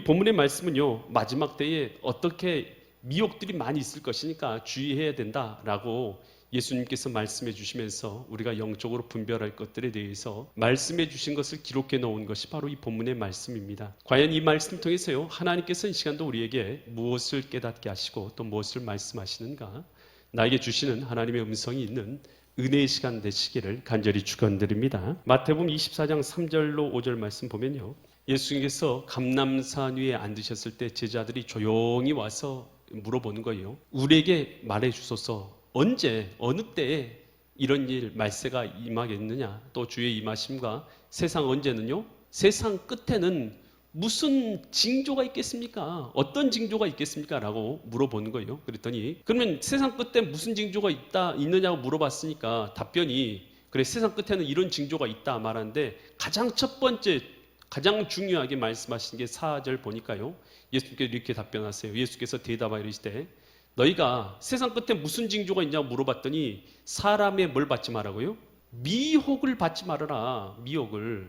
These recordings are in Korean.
본문의 말씀은요, 마지막 때에 어떻게 미혹들이 많이 있을 것이니까 주의해야 된다라고 예수님께서 말씀해 주시면서 우리가 영적으로 분별할 것들에 대해서 말씀해 주신 것을 기록해 놓은 것이 바로 이 본문의 말씀입니다. 과연 이 말씀을 통해서요, 하나님께서 이 시간도 우리에게 무엇을 깨닫게 하시고 또 무엇을 말씀하시는가, 나에게 주시는 하나님의 음성이 있는 은혜의 시간 되시기를 간절히 축원드립니다. 마태복음 24장 3절로 5절 말씀 보면요, 예수님께서 감람산 위에 앉으셨을 때 제자들이 조용히 와서 물어보는 거예요. 우리에게 말해 주소서, 언제 어느 때에 이런 일 말세가 임하겠느냐, 또 주의 임하심과 세상 언제는요, 세상 끝에는 무슨 징조가 있겠습니까? 어떤 징조가 있겠습니까? 라고 물어보는 거예요. 그랬더니 그러면 세상 끝에 무슨 징조가 있느냐고 물어봤으니까 답변이, 그래 세상 끝에는 이런 징조가 있다 말하는데, 가장 첫 번째 가장 중요하게 말씀하신 게 4절 보니까요, 예수께서 이렇게 답변하세요. 예수께서 대답하여 이르시되 너희가 세상 끝에 무슨 징조가 있냐고 물어봤더니 사람의 뭘 받지 말라고요? 미혹을 받지 말아라. 미혹을.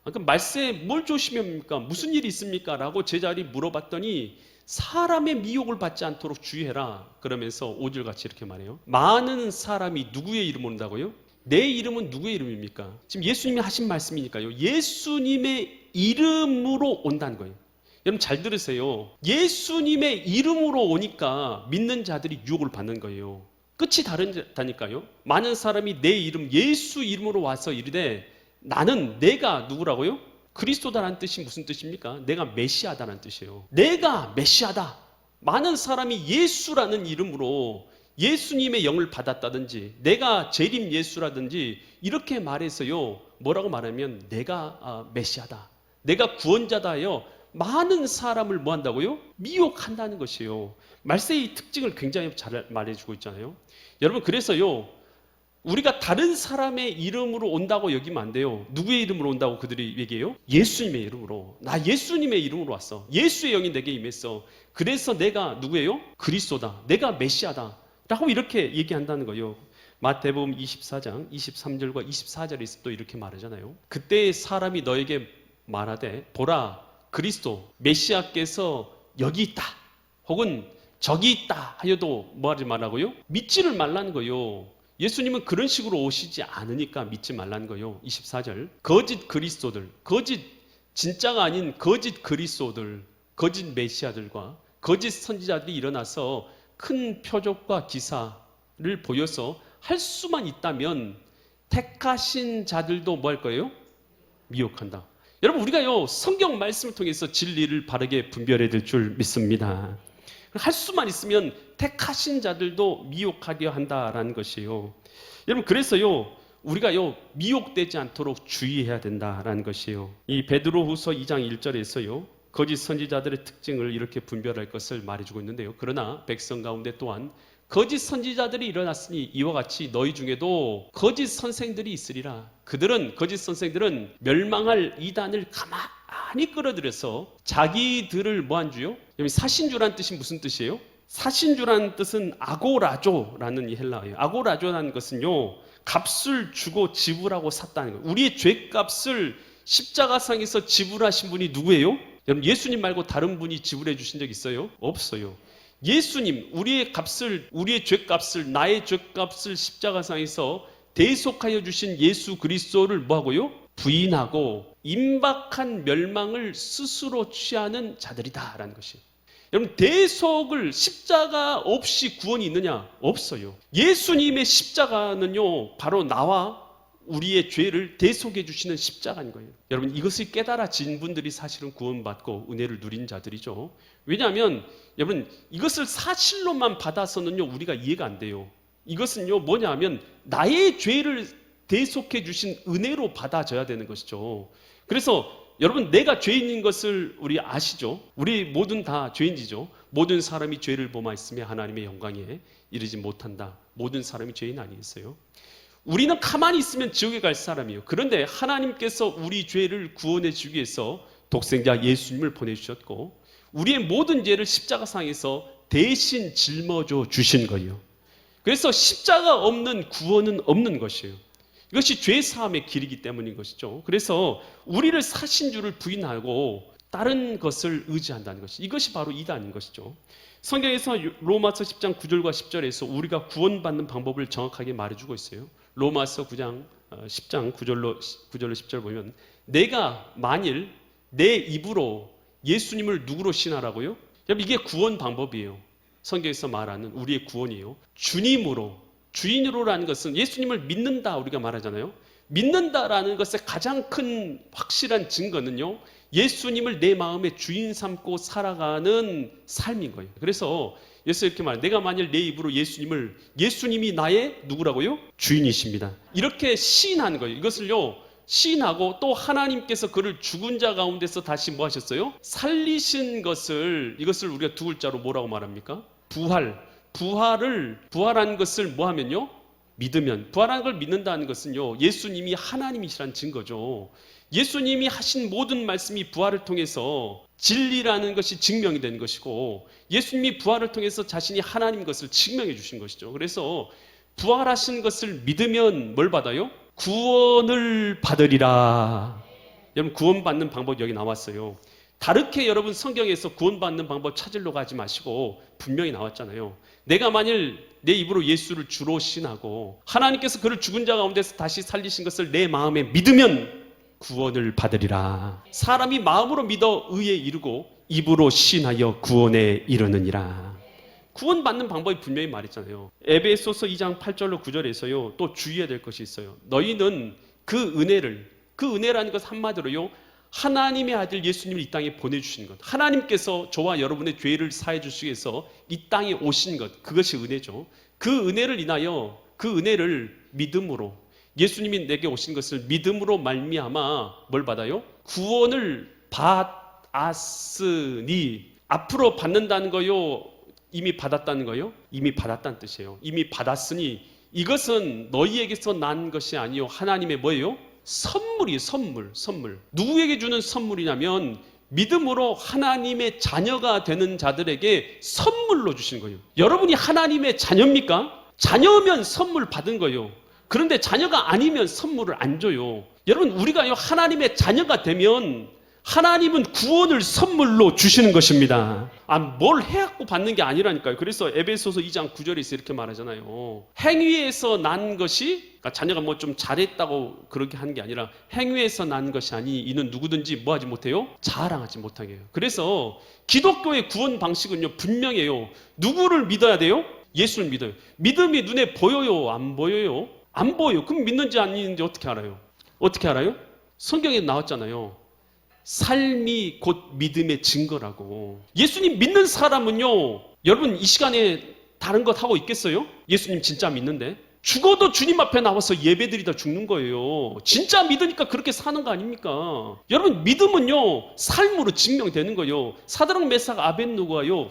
그러니까 말세에 뭘 조심합니까? 무슨 일이 있습니까? 라고 제자들이 물어봤더니 사람의 미혹을 받지 않도록 주의해라. 그러면서 5절 같이 이렇게 말해요. 많은 사람이 누구의 이름으로 온다고요? 내 이름은 누구의 이름입니까? 지금 예수님이 하신 말씀이니까요, 예수님의 이름으로 온다는 거예요. 여러분 잘 들으세요. 예수님의 이름으로 오니까 믿는 자들이 유혹을 받는 거예요. 끝이 다르다니까요. 많은 사람이 내 이름, 예수 이름으로 와서 이르되 나는, 내가 누구라고요? 그리스도다라는 뜻이 무슨 뜻입니까? 내가 메시아다라는 뜻이에요. 내가 메시아다. 많은 사람이 예수라는 이름으로 예수님의 영을 받았다든지 내가 재림 예수라든지 이렇게 말해서요, 뭐라고 말하면 내가 메시아다, 내가 구원자다요, 많은 사람을 뭐 한다고요? 미혹한다는 것이에요. 말세의 특징을 굉장히 잘 말해주고 있잖아요. 여러분 그래서요, 우리가 다른 사람의 이름으로 온다고 여기면 안 돼요. 누구의 이름으로 온다고 그들이 얘기해요? 예수님의 이름으로. 나 예수님의 이름으로 왔어. 예수의 영이 내게 임했어. 그래서 내가 누구예요? 그리스도다. 내가 메시아다. 라고 이렇게 얘기한다는 거예요. 마태복음 24장 23절과 24절에서 또 이렇게 말하잖아요. 그때 사람이 너에게 말하되 보라, 그리스도 메시아께서 여기 있다 혹은 저기 있다 하여도 뭐 하지 말라고요? 믿지를 말라는 거예요. 예수님은 그런 식으로 오시지 않으니까 믿지 말라는 거예요. 24절, 거짓 그리스도들, 거짓 진짜가 아닌 거짓 그리스도들, 거짓 메시아들과 거짓 선지자들이 일어나서 큰 표적과 기사를 보여서 할 수만 있다면 택하신 자들도 뭐 할 거예요? 미혹한다. 여러분 우리가요, 성경 말씀을 통해서 진리를 바르게 분별해야 될 줄 믿습니다. 할 수만 있으면 택하신 자들도 미혹하게 한다라는 것이에요. 여러분 그래서요, 우리가요 미혹되지 않도록 주의해야 된다라는 것이에요. 이 베드로후서 2장 1절에서요 거짓 선지자들의 특징을 이렇게 분별할 것을 말해주고 있는데요. 그러나 백성 가운데 또한 거짓 선지자들이 일어났으니 이와 같이 너희 중에도 거짓 선생들이 있으리라. 거짓 선생들은 멸망할 이단을 가만히 끌어들여서 자기들을 뭐한 주요? 여기 사신주라는 뜻이 무슨 뜻이에요? 사신주라는 뜻은 아고라조라는 이 헬라어예요. 아고라조라는 것은요, 값을 주고 지불하고 샀다는 거예요. 우리의 죄값을 십자가상에서 지불하신 분이 누구예요? 여러분 예수님 말고 다른 분이 지불해 주신 적 있어요? 없어요. 예수님, 우리의 죄값을, 나의 죄값을 십자가상에서 대속하여 주신 예수 그리스도를 뭐하고요? 부인하고 임박한 멸망을 스스로 취하는 자들이다라는 것이에요. 여러분 대속을, 십자가 없이 구원이 있느냐? 없어요. 예수님의 십자가는요 바로 나와 우리의 죄를 대속해 주시는 십자가인 거예요. 여러분 이것을 깨달아진 분들이 사실은 구원받고 은혜를 누린 자들이죠. 왜냐하면 여러분 이것을 사실로만 받아서는요 우리가 이해가 안 돼요. 이것은요 뭐냐 하면 나의 죄를 대속해 주신 은혜로 받아져야 되는 것이죠. 그래서 여러분 내가 죄인인 것을 우리 아시죠? 우리 모든 다 죄인이죠. 모든 사람이 죄를 범하였으며 하나님의 영광에 이르지 못한다. 모든 사람이 죄인 아니겠어요? 우리는 가만히 있으면 지옥에 갈 사람이에요. 그런데 하나님께서 우리 죄를 구원해 주기 위해서 독생자 예수님을 보내주셨고 우리의 모든 죄를 십자가상에서 대신 짊어져 주신 거예요. 그래서 십자가 없는 구원은 없는 것이에요. 이것이 죄 사함의 길이기 때문인 것이죠. 그래서 우리를 사신 줄을 부인하고 다른 것을 의지한다는 것이, 이것이 바로 이단인 것이죠. 성경에서 로마서 10장 9절과 10절에서 우리가 구원받는 방법을 정확하게 말해주고 있어요. 로마서 10장 9절로 10절 보면, 내가 만일 내 입으로 예수님을 누구로 신하라고요? 여러분, 이게 구원 방법이에요. 성경에서 말하는 우리의 구원이에요. 주인으로라는 것은 예수님을 믿는다 우리가 말하잖아요. 믿는다라는 것의 가장 큰 확실한 증거는요, 예수님을 내 마음의 주인 삼고 살아가는 삶인 거예요. 그래서 예수 이렇게 말해요. 내가 만일 내 입으로 예수님이 나의 누구라고요? 주인이십니다. 이렇게 시인하는 거예요. 이것을요, 시인하고 또 하나님께서 그를 죽은 자 가운데서 다시 뭐 하셨어요? 살리신 것을, 이것을 우리가 두 글자로 뭐라고 말합니까? 부활한 것을 뭐 하면요? 믿으면. 부활한 걸 믿는다는 것은요, 예수님이 하나님이시란 증거죠. 예수님이 하신 모든 말씀이 부활을 통해서 진리라는 것이 증명이 되는 것이고, 예수님이 부활을 통해서 자신이 하나님인 것을 증명해 주신 것이죠. 그래서 부활하신 것을 믿으면 뭘 받아요? 구원을 받으리라. 여러분, 구원받는 방법 여기 나왔어요. 다르게 여러분 성경에서 구원받는 방법 찾으려고 하지 마시고 분명히 나왔잖아요. 내가 만일 내 입으로 예수를 주로 신하고 하나님께서 그를 죽은 자 가운데서 다시 살리신 것을 내 마음에 믿으면 구원을 받으리라. 사람이 마음으로 믿어 의에 이르고 입으로 신하여 구원에 이르느니라. 구원받는 방법이 분명히 말했잖아요. 에베소서 2장 8절로 9절에서요, 또 주의해야 될 것이 있어요. 너희는 그 은혜라는 것 한마디로요, 하나님의 아들 예수님을 이 땅에 보내주신 것, 하나님께서 저와 여러분의 죄를 사해 주시기 위해서 이 땅에 오신 것, 그것이 은혜죠. 그 은혜를 인하여, 그 은혜를 믿음으로, 예수님이 내게 오신 것을 믿음으로 말미암아 뭘 받아요? 구원을 받았으니. 앞으로 받는다는 거요, 이미 받았다는 거요? 이미 받았다는 뜻이에요. 이미 받았으니 이것은 너희에게서 난 것이 아니요, 하나님의 뭐예요? 선물이에요. 선물. 누구에게 주는 선물이냐면 믿음으로 하나님의 자녀가 되는 자들에게 선물로 주시는 거예요. 여러분이 하나님의 자녀입니까? 자녀면 선물 받은 거예요. 그런데 자녀가 아니면 선물을 안 줘요. 여러분, 우리가 하나님의 자녀가 되면 하나님은 구원을 선물로 주시는 것입니다. 뭘 해갖고 받는 게 아니라니까요. 그래서 에베소서 2장 9절에서 이렇게 말하잖아요. 행위에서 난 것이, 그러니까 자녀가 뭐 좀 잘했다고 그렇게 하는 게 아니라 행위에서 난 것이 아니 이는 누구든지 뭐 하지 못해요? 자랑하지 못하게 해요. 그래서 기독교의 구원 방식은요, 분명해요. 누구를 믿어야 돼요? 예수를 믿어요. 믿음이 눈에 보여요? 안 보여요? 안 보여요. 그럼 믿는지 아닌지 어떻게 알아요? 어떻게 알아요? 성경에 나왔잖아요. 삶이 곧 믿음의 증거라고. 예수님 믿는 사람은요, 여러분 이 시간에 다른 것 하고 있겠어요? 예수님 진짜 믿는데 죽어도 주님 앞에 나와서 예배드리다 죽는 거예요. 진짜 믿으니까 그렇게 사는 거 아닙니까? 여러분, 믿음은요 삶으로 증명되는 거예요. 사드락 메삭 아벳느고가요,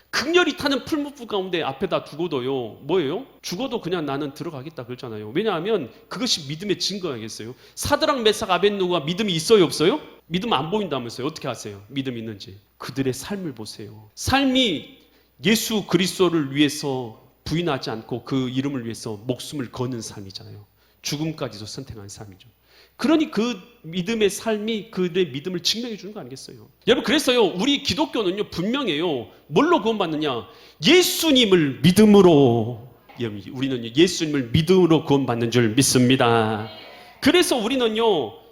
극렬히 타는 풀무불 가운데 앞에다 두고도요, 뭐예요? 죽어도 그냥 나는 들어가겠다 그랬잖아요. 왜냐하면 그것이 믿음의 증거야겠어요. 사드락 메삭 아벳느고가 믿음이 있어요, 없어요? 믿음 안 보인다면서요. 어떻게 아세요? 믿음 있는지. 그들의 삶을 보세요. 삶이 예수 그리스도를 위해서 부인하지 않고 그 이름을 위해서 목숨을 거는 삶이잖아요. 죽음까지도 선택한 삶이죠. 그러니 그 믿음의 삶이 그들의 믿음을 증명해 주는 거 아니겠어요? 여러분, 그래서요, 우리 기독교는요 분명해요. 뭘로 구원받느냐? 예수님을 믿음으로. 우리는 예수님을 믿음으로 구원받는 줄 믿습니다. 그래서 우리는요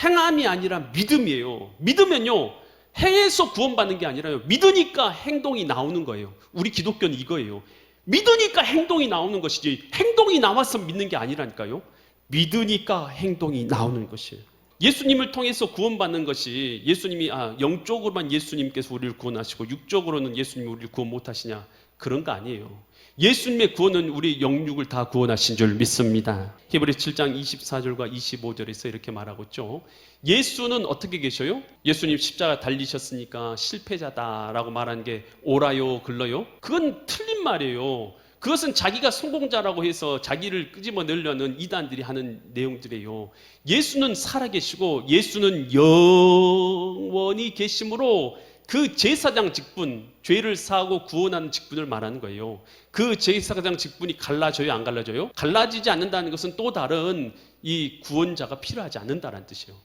행함이 아니라 믿음이에요. 믿으면요 행해서 구원받는 게 아니라요, 믿으니까 행동이 나오는 거예요. 우리 기독교는 이거예요. 믿으니까 행동이 나오는 것이지 행동이 나와서 믿는 게 아니라니까요. 믿으니까 행동이 나오는 것이에요. 예수님을 통해서 구원받는 것이, 예수님이 영적으로만 예수님께서 우리를 구원하시고 육적으로는 예수님이 우리를 구원 못하시냐, 그런 거 아니에요. 예수님의 구원은 우리 영육을 다 구원하신 줄 믿습니다. 히브리서 7장 24절과 25절에서 이렇게 말하고 있죠. 예수는 어떻게 계셔요? 예수님 십자가 달리셨으니까 실패자다라고 말하는 게 옳아요, 글러요? 그건 틀린 말이에요. 그것은 자기가 성공자라고 해서 자기를 끄집어내려는 이단들이 하는 내용들이에요. 예수는 살아계시고 예수는 영원히 계심으로 그 제사장 직분, 죄를 사하고 구원하는 직분을 말하는 거예요. 그 제사장 직분이 갈라져요, 안 갈라져요? 갈라지지 않는다는 것은 또 다른 이 구원자가 필요하지 않는다는 뜻이에요.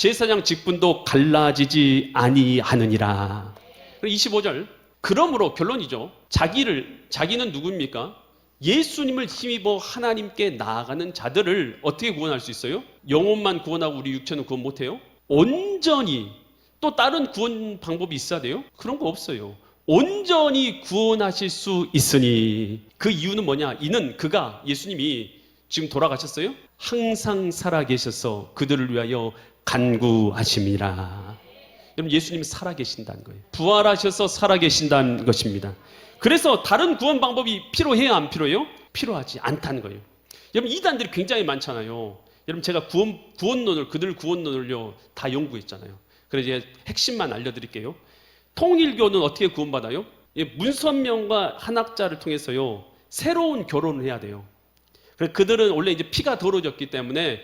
제사장 직분도 갈라지지 아니하느니라. 25절. 그러므로 결론이죠. 자기는 누구입니까? 예수님을 힘입어 하나님께 나아가는 자들을 어떻게 구원할 수 있어요? 영혼만 구원하고 우리 육체는 구원 못해요? 온전히. 또 다른 구원 방법이 있어야 돼요? 그런 거 없어요. 온전히 구원하실 수 있으니. 그 이유는 뭐냐? 이는 그가, 예수님이 지금 돌아가셨어요? 항상 살아계셔서 그들을 위하여 간구하심이라. 여러분, 예수님은 살아계신다는 거예요. 부활하셔서 살아계신다는 것입니다. 그래서 다른 구원 방법이 필요해야 안 필요해요? 필요하지 않다는 거예요. 여러분, 이단들이 굉장히 많잖아요. 여러분, 제가 그들 구원론을요 다 연구했잖아요. 그래서 이제 핵심만 알려드릴게요. 통일교는 어떻게 구원받아요? 문선명과 한학자를 통해서요 새로운 결혼을 해야 돼요. 그들은 원래 이제 피가 더러워졌기 때문에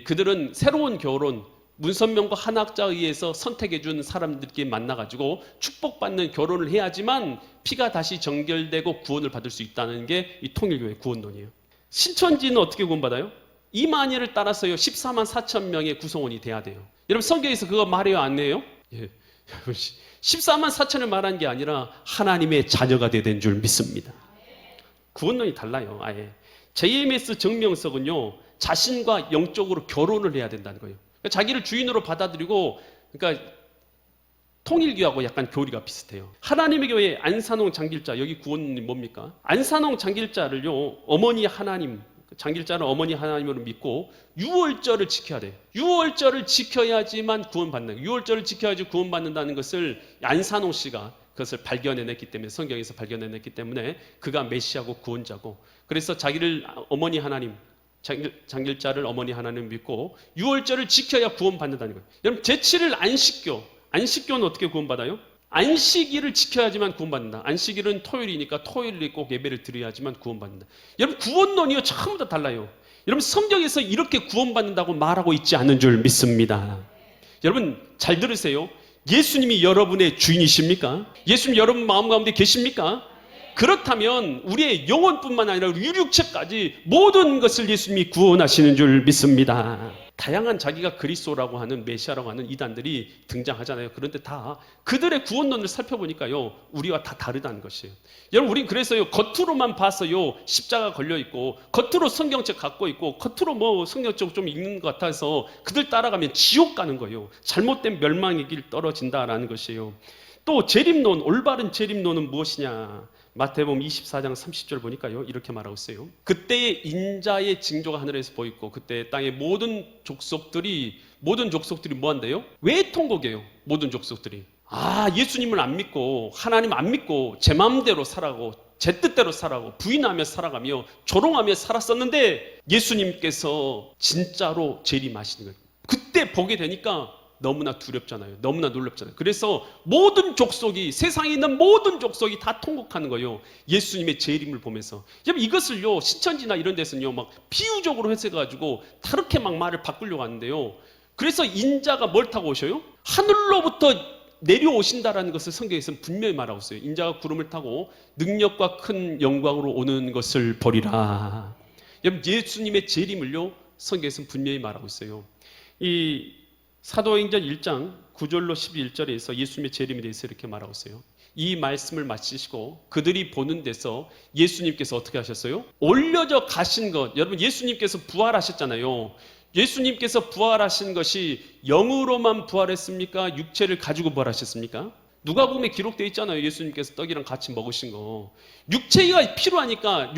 그들은 새로운 결혼, 문선명과 한학자에 의해서 선택해준 사람들끼리 만나가지고 축복받는 결혼을 해야지만 피가 다시 정결되고 구원을 받을 수 있다는 게 이 통일교의 구원론이에요. 신천지는 어떻게 구원받아요? 이만희를 따라서요 14만 4천 명의 구성원이 돼야 돼요. 여러분, 성경에서 그거 말해요 안 해요? 예. 14만 4천을 말한 게 아니라 하나님의 자녀가 되는 줄 믿습니다. 구원론이 달라요. 아예. JMS 정명석은요 자신과 영적으로 결혼을 해야 된다는 거예요. 그러니까 자기를 주인으로 받아들이고, 그러니까 통일교하고 약간 교리가 비슷해요. 하나님의 교회 안산홍 장길자, 여기 구원이 뭡니까? 안산홍 장길자를요 어머니 하나님, 장길자는 어머니 하나님으로 믿고 유월절을 지켜야 돼요. 유월절을 지켜야지만 구원받는, 유월절을 지켜야지 구원받는다는 것을 안산홍 씨가 그것을 발견해냈기 때문에, 성경에서 발견해냈기 때문에 그가 메시아고 구원자고, 그래서 자기를 어머니 하나님, 장길자를 어머니 하나님 믿고 유월절을 지켜야 구원받는다는 거예요. 여러분, 제7일 안식교는 어떻게 구원받아요? 안식일을 지켜야지만 구원받는다. 안식일은 토요일이니까 토요일에 꼭 예배를 드려야지만 구원받는다. 여러분, 구원론이요 전부 다 달라요. 여러분, 성경에서 이렇게 구원받는다고 말하고 있지 않은 줄 믿습니다. 여러분, 잘 들으세요. 예수님이 여러분의 주인이십니까? 예수님 여러분 마음 가운데 계십니까? 그렇다면 우리의 영혼뿐만 아니라 우리 육체까지 모든 것을 예수님이 구원하시는 줄 믿습니다. 다양한 자기가 그리스도라고 하는, 메시아라고 하는 이단들이 등장하잖아요. 그런데 다 그들의 구원론을 살펴보니까요 우리와 다 다르다는 것이에요. 여러분, 우린 그래서요 겉으로만 봐서요 십자가 걸려있고, 겉으로 성경책 갖고 있고, 겉으로 뭐 성경책 좀 읽는 것 같아서 그들 따라가면 지옥 가는 거예요. 잘못된 멸망의 길 떨어진다라는 것이에요. 또 재림론, 올바른 재림론은 무엇이냐? 마태복음 24장 30절 보니까요 이렇게 말하고 있어요. 그때의 인자의 징조가 하늘에서 보이고, 그때 땅의 모든 족속들이 뭐 한대요? 외통곡이에요. 모든 족속들이. 예수님을 안 믿고, 하나님 안 믿고 제 마음대로 살아가고 제 뜻대로 살아가고 부인하며 살아가며 조롱하며 살았었는데 예수님께서 진짜로 재림하시는 거예요. 그때 보게 되니까 너무나 두렵잖아요. 너무나 놀랍잖아요. 그래서 모든 족속이, 세상에 있는 모든 족속이 다 통곡하는 거예요. 예수님의 재림을 보면서. 여러분, 이것을요 신천지나 이런 데서는요 막 비유적으로 해석해가지고 다르게 막 말을 바꾸려고 하는데요. 그래서 인자가 뭘 타고 오셔요? 하늘로부터 내려오신다라는 것을 성경에서는 분명히 말하고 있어요. 인자가 구름을 타고 능력과 큰 영광으로 오는 것을 보리라. 여러분, 예수님의 재림을요 성경에서는 분명히 말하고 있어요. 이 사도행전 1장 9절로 11절에서 예수님의 재림에 대해서 이렇게 말하고 있어요. 이 말씀을 마치시고 그들이 보는 데서 예수님께서 어떻게 하셨어요? 올려져 가신 것. 여러분, 예수님께서 부활하셨잖아요. 예수님께서 부활하신 것이 영으로만 부활했습니까? 육체를 가지고 부활하셨습니까? 누가복음에 기록되어 있잖아요. 예수님께서 떡이랑 같이 먹으신 거. 육체가 필요하니까,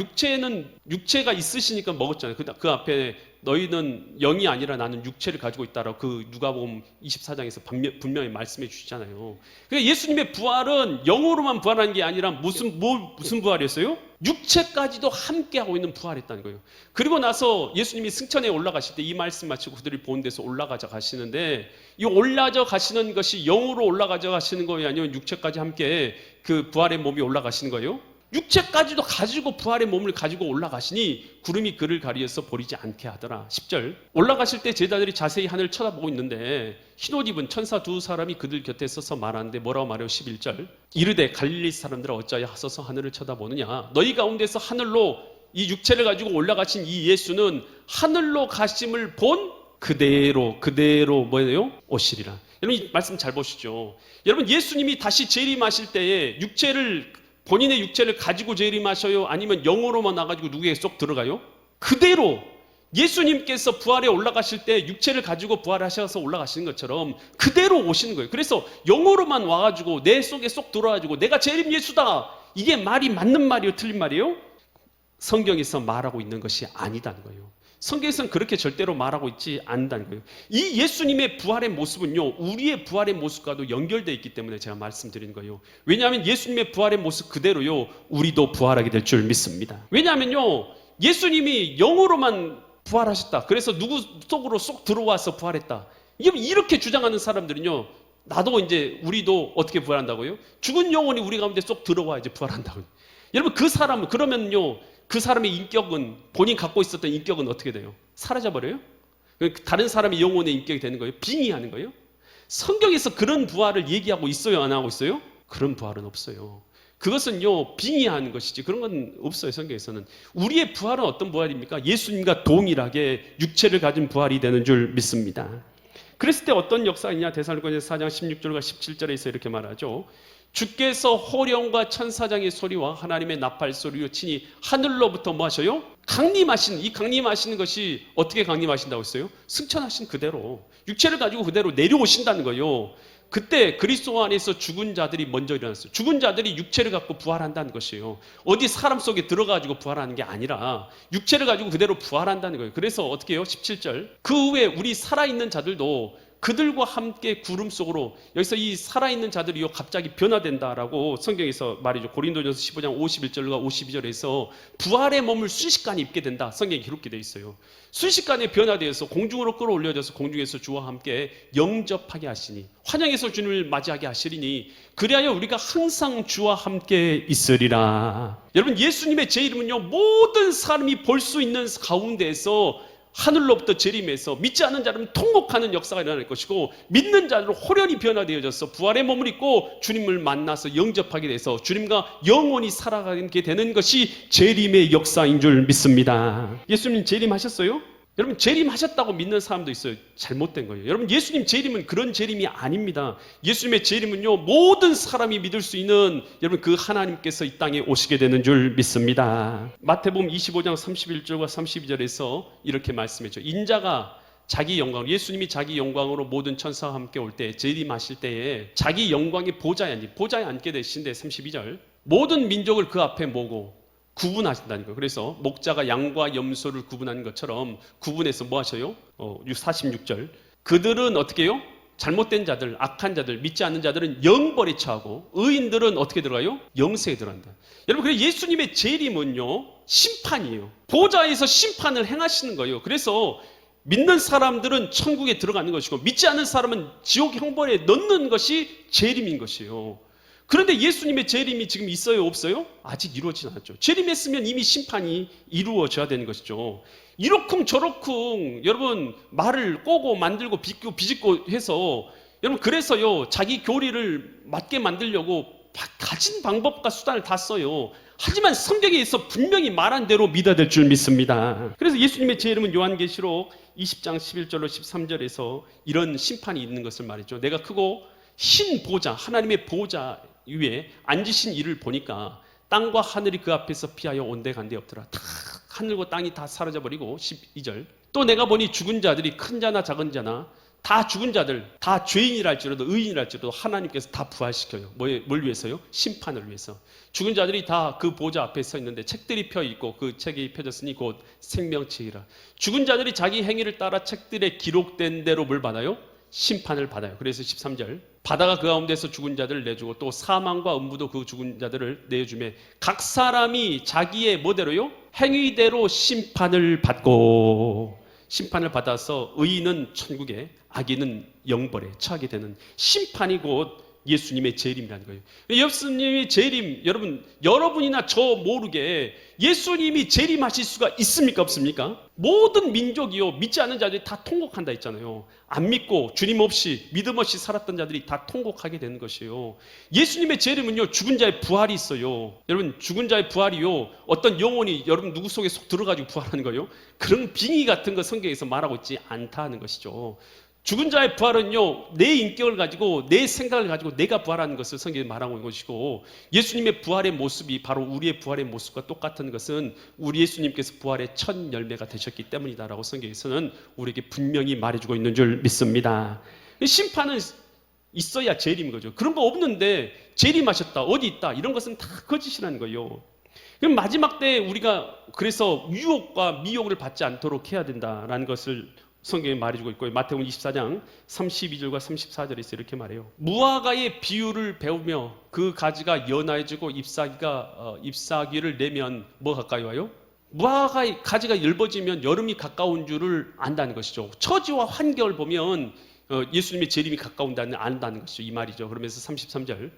육체가 있으시니까 먹었잖아요. 그 앞에 너희는 영이 아니라 나는 육체를 가지고 있다라고 그 누가복음 24장에서 분명히 말씀해 주시잖아요. 그러니까 예수님의 부활은 영으로만 부활한 게 아니라 무슨 부활이었어요? 육체까지도 함께하고 있는 부활했다는 거예요. 그리고 나서 예수님이 승천에 올라가실 때 이 말씀 마치고 그들이 보는 데서 올라가져 가시는데, 이 올라져 가시는 것이 영으로 올라가져 가시는 거예요? 아니면 육체까지 함께 그 부활의 몸이 올라가시는 거예요? 육체까지도 가지고 부활의 몸을 가지고 올라가시니 구름이 그를 가리어서 보이지 않게 하더라. 10절. 올라가실 때 제자들이 자세히 하늘을 쳐다보고 있는데 흰옷 입은 천사 두 사람이 그들 곁에 서서 말하는데 뭐라고 말해요? 11절. 이르되 갈릴리 사람들아 어찌하여 서서 하늘을 쳐다보느냐? 너희 가운데서 하늘로 이 육체를 가지고 올라가신 이 예수는 하늘로 가심을 본 그대로 뭐예요? 오시리라. 여러분 이 말씀 잘 보시죠. 여러분 예수님이 다시 재림하실 때에 본인의 육체를 가지고 재림하셔요? 아니면 영으로만 나가지고 누구에게 쏙 들어가요? 그대로 예수님께서 부활에 올라가실 때 육체를 가지고 부활하셔서 올라가시는 것처럼 그대로 오시는 거예요. 그래서 영으로만 와가지고 내 속에 쏙 들어와가지고 내가 재림 예수다. 이게 말이 맞는 말이에요? 틀린 말이에요? 성경에서 말하고 있는 것이 아니다는 거예요. 성경에서는 그렇게 절대로 말하고 있지 않는다는 거예요. 이 예수님의 부활의 모습은요, 우리의 부활의 모습과도 연결되어 있기 때문에 제가 말씀드리는 거예요. 왜냐하면 예수님의 부활의 모습 그대로요, 우리도 부활하게 될 줄 믿습니다. 왜냐하면요, 예수님이 영으로만 부활하셨다. 그래서 누구 속으로 쏙 들어와서 부활했다. 이렇게 주장하는 사람들은요, 우리도 어떻게 부활한다고요? 죽은 영혼이 우리 가운데 쏙 들어와 이제 부활한다고요. 여러분 그러면요, 그 사람의 인격은, 본인 갖고 있었던 인격은 어떻게 돼요? 사라져버려요? 다른 사람의 영혼의 인격이 되는 거예요? 빙의하는 거예요? 성경에서 그런 부활을 얘기하고 있어요? 안 하고 있어요? 그런 부활은 없어요. 그것은요, 빙의하는 것이지 그런 건 없어요. 성경에서는. 우리의 부활은 어떤 부활입니까? 예수님과 동일하게 육체를 가진 부활이 되는 줄 믿습니다. 그랬을 때 어떤 역사가 있냐? 데살로니가서 4장 16절과 17절에서 이렇게 말하죠. 주께서 호령과 천사장의 소리와 하나님의 나팔 소리로 치니 하늘로부터 뭐 하셔요? 강림하시는 것이 어떻게 강림하신다고 했어요? 승천하신 그대로 육체를 가지고 그대로 내려오신다는 거예요. 그때 그리스도 안에서 죽은 자들이 먼저 일어났어요. 죽은 자들이 육체를 갖고 부활한다는 것이에요. 어디 사람 속에 들어가지고 부활하는 게 아니라 육체를 가지고 그대로 부활한다는 거예요. 그래서 어떻게 해요? 17절. 그 후에 우리 살아있는 자들도 그들과 함께 구름 속으로, 여기서 이 살아있는 자들이요 갑자기 변화된다라고 성경에서 말이죠. 고린도전서 15장 51절과 52절에서 부활의 몸을 순식간에 입게 된다. 성경에 기록이 되어 있어요. 순식간에 변화되어서 공중으로 끌어올려져서 공중에서 주와 함께 영접하게 하시니, 환영에서 주님을 맞이하게 하시리니 그리하여 우리가 항상 주와 함께 있으리라. 여러분 예수님의 제 이름은요, 모든 사람이 볼 수 있는 가운데에서 하늘로부터 재림해서 믿지 않는 자들은 통곡하는 역사가 일어날 것이고, 믿는 자들은 호련히 변화되어져서 부활의 몸을 입고 주님을 만나서 영접하게 돼서 주님과 영원히 살아가게 되는 것이 재림의 역사인 줄 믿습니다. 예수님 재림하셨어요? 여러분 재림하셨다고 믿는 사람도 있어요. 잘못된 거예요. 여러분 예수님 재림은 그런 재림이 아닙니다. 예수님의 재림은요, 모든 사람이 믿을 수 있는, 여러분 그 하나님께서 이 땅에 오시게 되는 줄 믿습니다. 마태복음 25장 31절과 32절에서 이렇게 말씀했죠. 인자가 자기 영광, 예수님이 자기 영광으로 모든 천사와 함께 올 때, 재림하실 때에 자기 영광의 보좌에 앉게 되신데 32절, 모든 민족을 그 앞에 모으고 구분하신다는 거예요. 그래서 목자가 양과 염소를 구분하는 것처럼 구분해서 뭐 하셔요? 46절. 그들은 어떻게 해요? 잘못된 자들, 악한 자들, 믿지 않는 자들은 영벌에 처하고 의인들은 어떻게 들어가요? 영생에 들어간다. 여러분, 그래서 예수님의 재림은요, 심판이에요. 보좌에서 심판을 행하시는 거예요. 그래서 믿는 사람들은 천국에 들어가는 것이고 믿지 않는 사람은 지옥 형벌에 넣는 것이 재림인 것이에요. 그런데 예수님의 재림이 지금 있어요? 없어요? 아직 이루어지지 않았죠. 재림했으면 이미 심판이 이루어져야 되는 것이죠. 이러쿵저러쿵 여러분 말을 꼬고 만들고 비집고 해서, 여러분 그래서요 자기 교리를 맞게 만들려고 가진 방법과 수단을 다 써요. 하지만 성경에서 분명히 말한 대로 믿어야 될 줄 믿습니다. 그래서 예수님의 재림은 요한계시록 20장 11절로 13절에서 이런 심판이 있는 것을 말했죠. 내가 크고 흰 보좌, 하나님의 보좌 위에 앉으신 이를 보니까 땅과 하늘이 그 앞에서 피하여 온데간데 없더라. 다 하늘과 땅이 다 사라져버리고, 12절. 또 내가 보니 죽은 자들이 큰 자나 작은 자나 다 죽은 자들, 다 죄인이랄지라도 의인이랄지라도 하나님께서 다 부활시켜요. 뭘 위해서요? 심판을 위해서. 죽은 자들이 다 그 보좌 앞에 서 있는데 책들이 펴 있고 그 책이 펴졌으니 곧 생명책이라. 죽은 자들이 자기 행위를 따라 책들에 기록된 대로 뭘 받아요? 심판을 받아요. 그래서 13절. 바다가 그 가운데서 죽은 자들을 내주고 또 사망과 음부도 그 죽은 자들을 내주매 각 사람이 자기의 뭐대로요? 행위대로 심판을 받고, 심판을 받아서 의인은 천국에, 악인은 영벌에 처하게 되는 심판이 곧 예수님의 재림이라는 거예요. 예수님의 재림, 여러분이나 저 모르게 예수님이 재림하실 수가 있습니까? 없습니까? 모든 민족이요, 믿지 않는 자들이 다 통곡한다 했잖아요. 안 믿고 주님 없이 믿음 없이 살았던 자들이 다 통곡하게 되는 것이에요. 예수님의 재림은요, 죽은 자의 부활이 있어요. 여러분, 죽은 자의 부활이요, 어떤 영혼이 여러분 누구 속에 속 들어가지고 부활하는 거예요? 그런 빙의 같은 거 성경에서 말하고 있지 않다는 것이죠. 죽은 자의 부활은요, 내 인격을 가지고 내 생각을 가지고 내가 부활하는 것을 성경에 말하고 있는 것이고, 예수님의 부활의 모습이 바로 우리의 부활의 모습과 똑같은 것은 우리 예수님께서 부활의 첫 열매가 되셨기 때문이다라고 성경에서는 우리에게 분명히 말해주고 있는 줄 믿습니다. 심판은 있어야 재림인 거죠. 그런 거 없는데 재림하셨다, 어디 있다, 이런 것은 다 거짓이라는 거예요. 그럼 마지막 때 우리가 그래서 유혹과 미혹을 받지 않도록 해야 된다라는 것을 성경에 말해주고 있고요. 마태복음 24장 32절과 34절에서 이렇게 말해요. 무화과의 비유를 배우며 그 가지가 연하여지고 잎사귀를 내면 뭐 가까이 와요? 무화과의 가지가 엷어지면 여름이 가까운 줄을 안다는 것이죠. 처지와 환경을 보면 예수님의 재림이 가까운다는 안다는 것이죠. 이 말이죠. 그러면서 33절,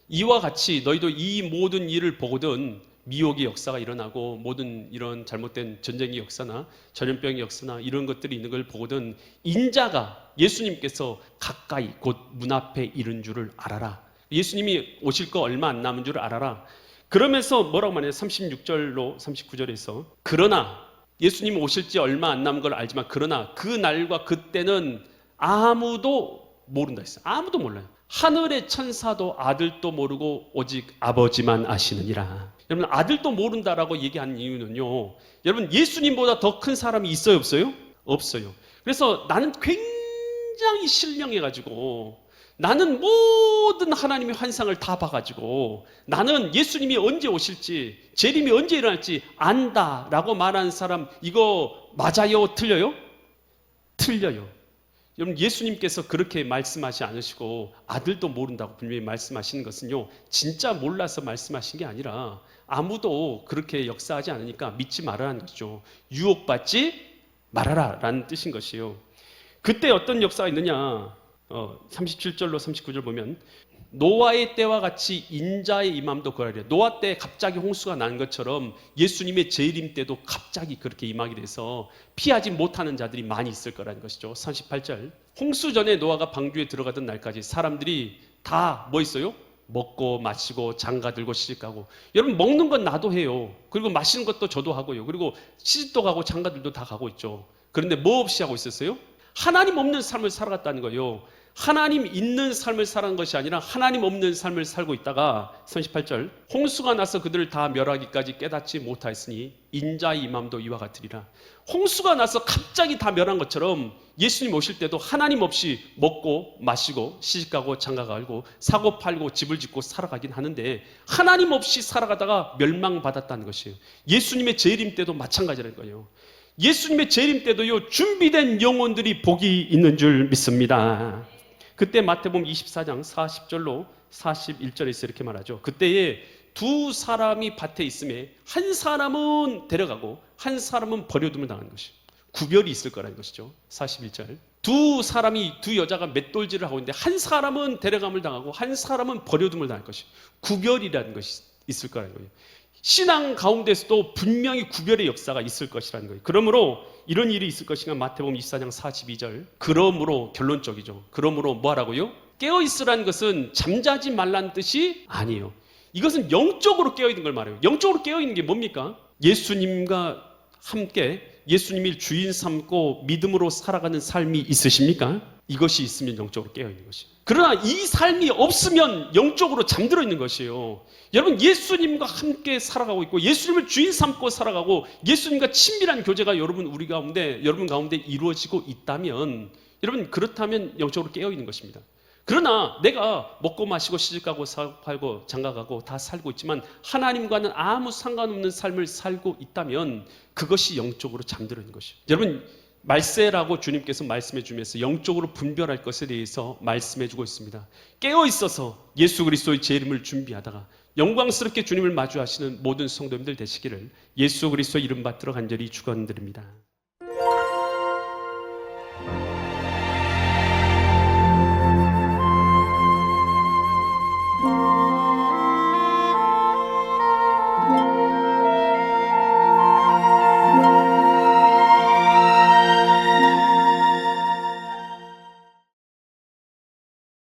이와 같이 너희도 이 모든 일을 보거든 미혹의 역사가 일어나고 모든 이런 잘못된 전쟁의 역사나 전염병의 역사나 이런 것들이 있는 걸 보거든 인자가, 예수님께서 가까이 곧 문 앞에 이른 줄을 알아라. 예수님이 오실 거 얼마 안 남은 줄을 알아라. 그러면서 뭐라고 말해요? 36절로 39절에서 그러나 예수님이 오실지 얼마 안 남은 걸 알지만 그러나 그 날과 그때는 아무도 모른다 했어요. 아무도 몰라요. 하늘의 천사도 아들도 모르고 오직 아버지만 아시느니라. 여러분, 아들도 모른다라고 얘기한 이유는요, 여러분, 예수님보다 더 큰 사람이 있어요, 없어요? 없어요. 그래서 나는 굉장히 신령해가지고 나는 모든 하나님의 환상을 다 봐가지고 나는 예수님이 언제 오실지, 재림이 언제 일어날지 안다라고 말하는 사람, 이거 맞아요, 틀려요? 틀려요. 여러분, 예수님께서 그렇게 말씀하지 않으시고 아들도 모른다고 분명히 말씀하시는 것은요, 진짜 몰라서 말씀하신 게 아니라 아무도 그렇게 역사하지 않으니까 믿지 말아라는 것이죠. 유혹받지 말아라 라는 뜻인 것이에요. 그때 어떤 역사가 있느냐, 37절로 39절 보면 노아의 때와 같이 인자의 임함도 그러하리라. 노아 때 갑자기 홍수가 난 것처럼 예수님의 재림 때도 갑자기 그렇게 임하게 돼서 피하지 못하는 자들이 많이 있을 거라는 것이죠. 38절, 홍수 전에 노아가 방주에 들어가던 날까지 사람들이 다 뭐 있어요? 먹고 마시고 장가들고 시집가고. 여러분, 먹는 건 나도 해요. 그리고 마시는 것도 저도 하고요. 그리고 시집도 가고 장가들도 다 가고 있죠. 그런데 뭐 없이 하고 있었어요? 하나님 없는 삶을 살아갔다는 거예요. 하나님 있는 삶을 살아간 것이 아니라 하나님 없는 삶을 살고 있다가 38절, 홍수가 나서 그들을 다 멸하기까지 깨닫지 못하였으니 인자의 임함도 이와 같으리라. 홍수가 나서 갑자기 다 멸한 것처럼 예수님 오실 때도 하나님 없이 먹고 마시고 시집가고 장가가고 사고 팔고 집을 짓고 살아가긴 하는데 하나님 없이 살아가다가 멸망받았다는 것이에요. 예수님의 재림 때도 마찬가지라는 거예요. 예수님의 재림 때도요, 준비된 영혼들이 복이 있는 줄 믿습니다. 그때 마태복음 24장 40절로 41절에서 이렇게 말하죠. 그때에 두 사람이 밭에 있음에 한 사람은 데려가고 한 사람은 버려둠을 당하는 것이에요. 구별이 있을 거라는 것이죠. 41절, 두 여자가 맷돌질을 하고 있는데 한 사람은 데려감을 당하고 한 사람은 버려둠을 당할 것이에요. 구별이라는 것이 있을 거라는 거예요. 신앙 가운데서도 분명히 구별의 역사가 있을 것이라는 거예요. 그러므로 이런 일이 있을 것인가? 마태복음 24장 42절. 그러므로, 결론적이죠. 그러므로 뭐 하라고요? 깨어있으라는 것은 잠자지 말라는 뜻이 아니에요. 이것은 영적으로 깨어있는 걸 말해요. 영적으로 깨어있는 게 뭡니까? 예수님과 함께 예수님이 주인 삼고 믿음으로 살아가는 삶이 있으십니까? 이것이 있으면 영적으로 깨어있는 것이에요. 그러나 이 삶이 없으면 영적으로 잠들어 있는 것이에요. 여러분, 예수님과 함께 살아가고 있고 예수님을 주인 삼고 살아가고 예수님과 친밀한 교제가 여러분 가운데 이루어지고 있다면, 여러분, 그렇다면 영적으로 깨어있는 것입니다. 그러나 내가 먹고 마시고 시집가고 사고 팔고 장가가고 다 살고 있지만 하나님과는 아무 상관없는 삶을 살고 있다면 그것이 영적으로 잠들어 있는 것이에요. 여러분, 말세라고 주님께서 말씀해 주면서 영적으로 분별할 것에 대해서 말씀해 주고 있습니다. 깨어 있어서 예수 그리스도의 재림을 준비하다가 영광스럽게 주님을 마주하시는 모든 성도님들 되시기를 예수 그리스도의 이름 받들어 간절히 축원드립니다.